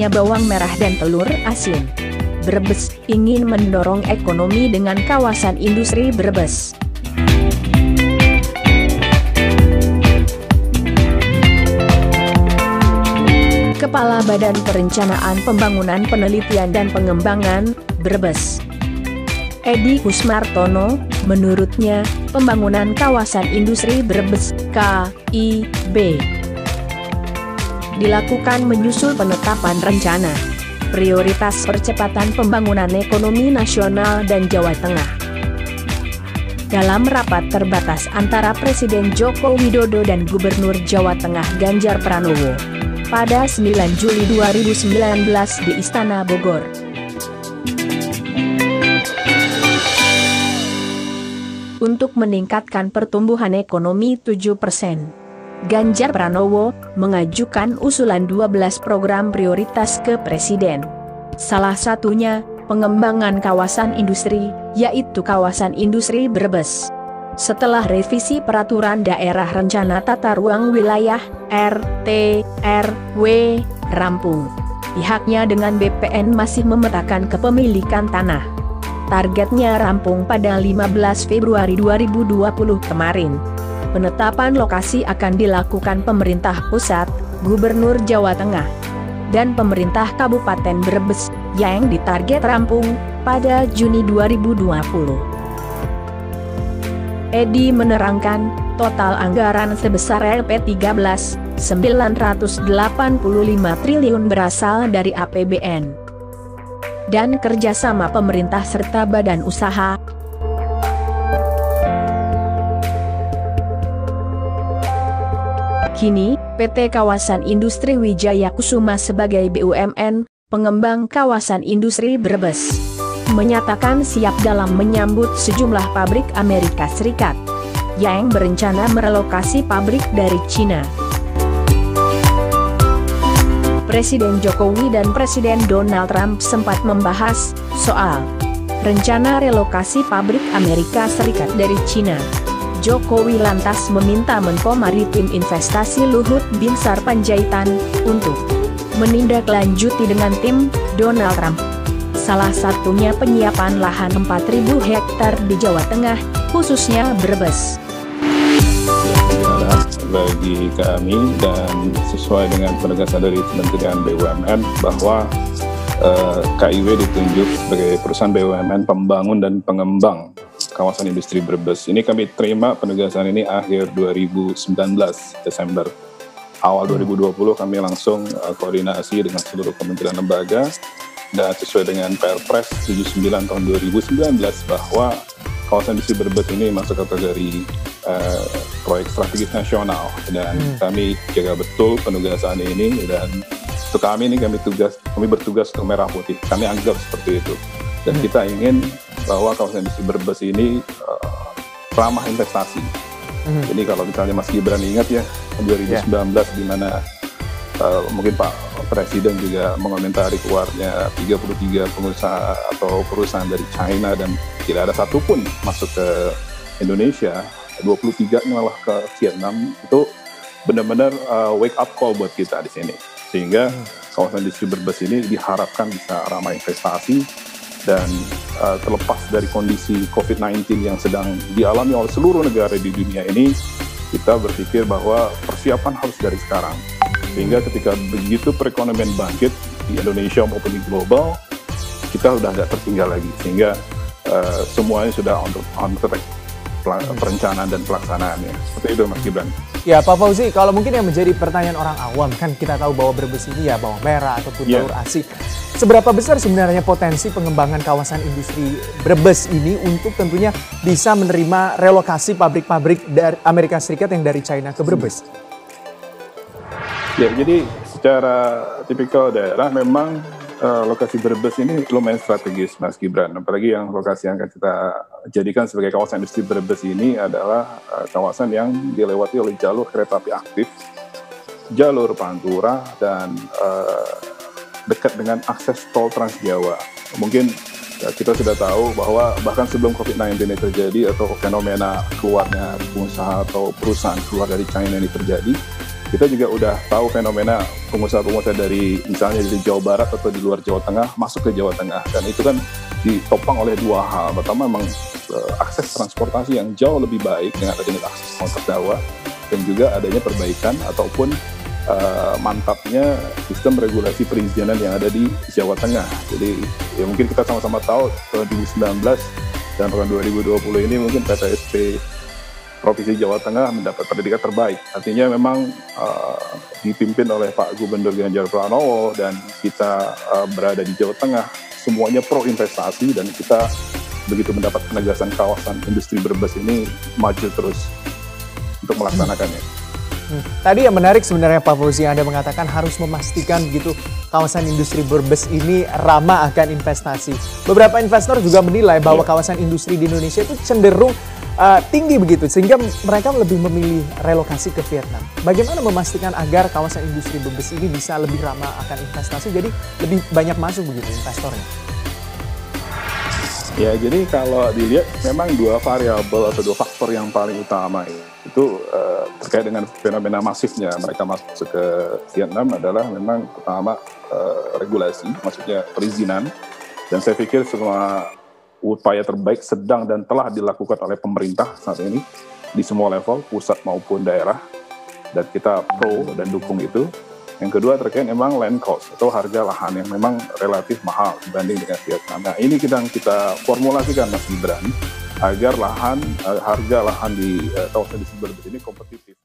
mahalnya bawang merah dan telur asin. Brebes ingin mendorong ekonomi dengan kawasan industri Brebes. Kepala Badan Perencanaan Pembangunan Penelitian dan Pengembangan, Brebes, Edi Kusmartono, menurutnya, pembangunan kawasan industri Brebes, KIB, dilakukan menyusul penetapan rencana prioritas percepatan pembangunan ekonomi nasional dan Jawa Tengah. Dalam rapat terbatas antara Presiden Joko Widodo dan Gubernur Jawa Tengah Ganjar Pranowo pada 9 Juli 2019 di Istana Bogor. Untuk meningkatkan pertumbuhan ekonomi 7%, Ganjar Pranowo mengajukan usulan 12 program prioritas ke Presiden. Salah satunya, pengembangan kawasan industri, yaitu kawasan industri Brebes. Setelah revisi Peraturan Daerah Rencana Tata Ruang Wilayah (RT/RW) rampung, pihaknya dengan BPN masih memetakan kepemilikan tanah. Targetnya rampung pada 15 Februari 2020 kemarin. Penetapan lokasi akan dilakukan pemerintah pusat, Gubernur Jawa Tengah, dan pemerintah Kabupaten Brebes, yang ditarget rampung pada Juni 2020. Edi menerangkan, total anggaran sebesar Rp13.985 triliun berasal dari APBN dan kerjasama pemerintah serta badan usaha. Kini, PT Kawasan Industri Wijaya Kusuma sebagai BUMN, pengembang kawasan industri Brebes, menyatakan siap dalam menyambut sejumlah pabrik Amerika Serikat yang berencana merelokasi pabrik dari Cina. Presiden Jokowi dan Presiden Donald Trump sempat membahas soal rencana relokasi pabrik Amerika Serikat dari Cina. Jokowi lantas meminta Menko Maritim Investasi Luhut Binsar Panjaitan untuk menindaklanjuti dengan tim Donald Trump. Salah satunya penyiapan lahan 4.000 hektar di Jawa Tengah, khususnya Brebes. Bagi kami dan sesuai dengan penegasan dari Kementerian BUMN bahwa KIW ditunjuk sebagai perusahaan BUMN pembangun dan pengembang kawasan industri Brebes. Ini kami terima penegasan ini akhir 2019 Desember. Awal 2020 kami langsung koordinasi dengan seluruh kementerian lembaga dan sesuai dengan Perpres 79 tahun 2019 bahwa kawasan industri Brebes ini masuk kategori proyek strategis nasional dan kami jaga betul penugasan ini dan untuk kami ini kami bertugas untuk merah putih. Kami anggap seperti itu dan kita ingin bahwa kawasan industri Brebes ini ramah investasi. Jadi kalau misalnya Mas Gibran ingat ya 2019 di mana mungkin Pak Presiden juga mengomentari keluarnya 33 pengusaha atau perusahaan dari China dan tidak ada satupun masuk ke Indonesia, 23 malah ke Vietnam. Itu benar-benar wake up call buat kita di sini. Sehingga kawasan industri Brebes ini diharapkan bisa ramah investasi dan terlepas dari kondisi COVID-19 yang sedang dialami oleh seluruh negara di dunia ini, kita berpikir bahwa persiapan harus dari sekarang. Sehingga ketika begitu perekonomian bangkit di Indonesia maupun di global, kita sudah tidak tertinggal lagi. Sehingga semuanya sudah on track perencanaan dan pelaksanaannya. Seperti itu Mas Gibran. Ya Pak Fauzi, kalau mungkin yang menjadi pertanyaan orang awam, kan kita tahu bahwa Brebes ini ya bawang merah ataupun telur asin. Seberapa besar sebenarnya potensi pengembangan kawasan industri Brebes ini untuk tentunya bisa menerima relokasi pabrik-pabrik dari Amerika Serikat yang dari China ke Brebes? Ya, jadi secara tipikal daerah memang lokasi Brebes ini lumayan strategis Mas Gibran. Apalagi yang lokasi yang akan kita jadikan sebagai kawasan industri Brebes ini adalah kawasan yang dilewati oleh jalur kereta api aktif, jalur Pantura, dan dekat dengan akses tol Trans Jawa. Mungkin kita sudah tahu bahwa bahkan sebelum COVID-19 ini terjadi atau fenomena keluarnya pengusaha atau perusahaan keluar dari China ini terjadi, kita juga udah tahu fenomena pengusaha-pengusaha dari misalnya di Jawa Barat atau di luar Jawa Tengah masuk ke Jawa Tengah, dan itu kan ditopang oleh dua hal. Pertama memang akses transportasi yang jauh lebih baik dengan adanya akses tol terdakwa, dan juga adanya perbaikan ataupun mantapnya sistem regulasi perizinan yang ada di Jawa Tengah. Jadi ya mungkin kita sama-sama tahu 2019 dan tahun 2020 ini mungkin PTSP Provinsi Jawa Tengah mendapat predikat terbaik. Artinya memang dipimpin oleh Pak Gubernur Ganjar Pranowo dan kita berada di Jawa Tengah, semuanya pro investasi, dan kita begitu mendapat penegasan kawasan industri Brebes ini maju terus untuk melaksanakannya. Tadi yang menarik sebenarnya Pak Fauzi, Anda mengatakan harus memastikan begitu kawasan industri Brebes ini ramah akan investasi. Beberapa investor juga menilai bahwa kawasan industri di Indonesia itu cenderung tinggi begitu, sehingga mereka lebih memilih relokasi ke Vietnam. Bagaimana memastikan agar kawasan industri Brebes ini bisa lebih ramah akan investasi, jadi lebih banyak masuk begitu investornya? Ya, jadi kalau dilihat memang dua variabel atau dua faktor yang paling utama itu terkait dengan fenomena masifnya mereka masuk ke Vietnam adalah memang pertama regulasi, maksudnya perizinan, dan saya pikir semua upaya terbaik sedang dan telah dilakukan oleh pemerintah saat ini di semua level, pusat maupun daerah, dan kita pro dan dukung itu. Yang kedua terkait memang land cost atau harga lahan yang memang relatif mahal dibanding dengan Vietnam. Nah, ini kita formulasikan Mas Gibran agar harga lahan di kawasan industri Brebes ini kompetitif.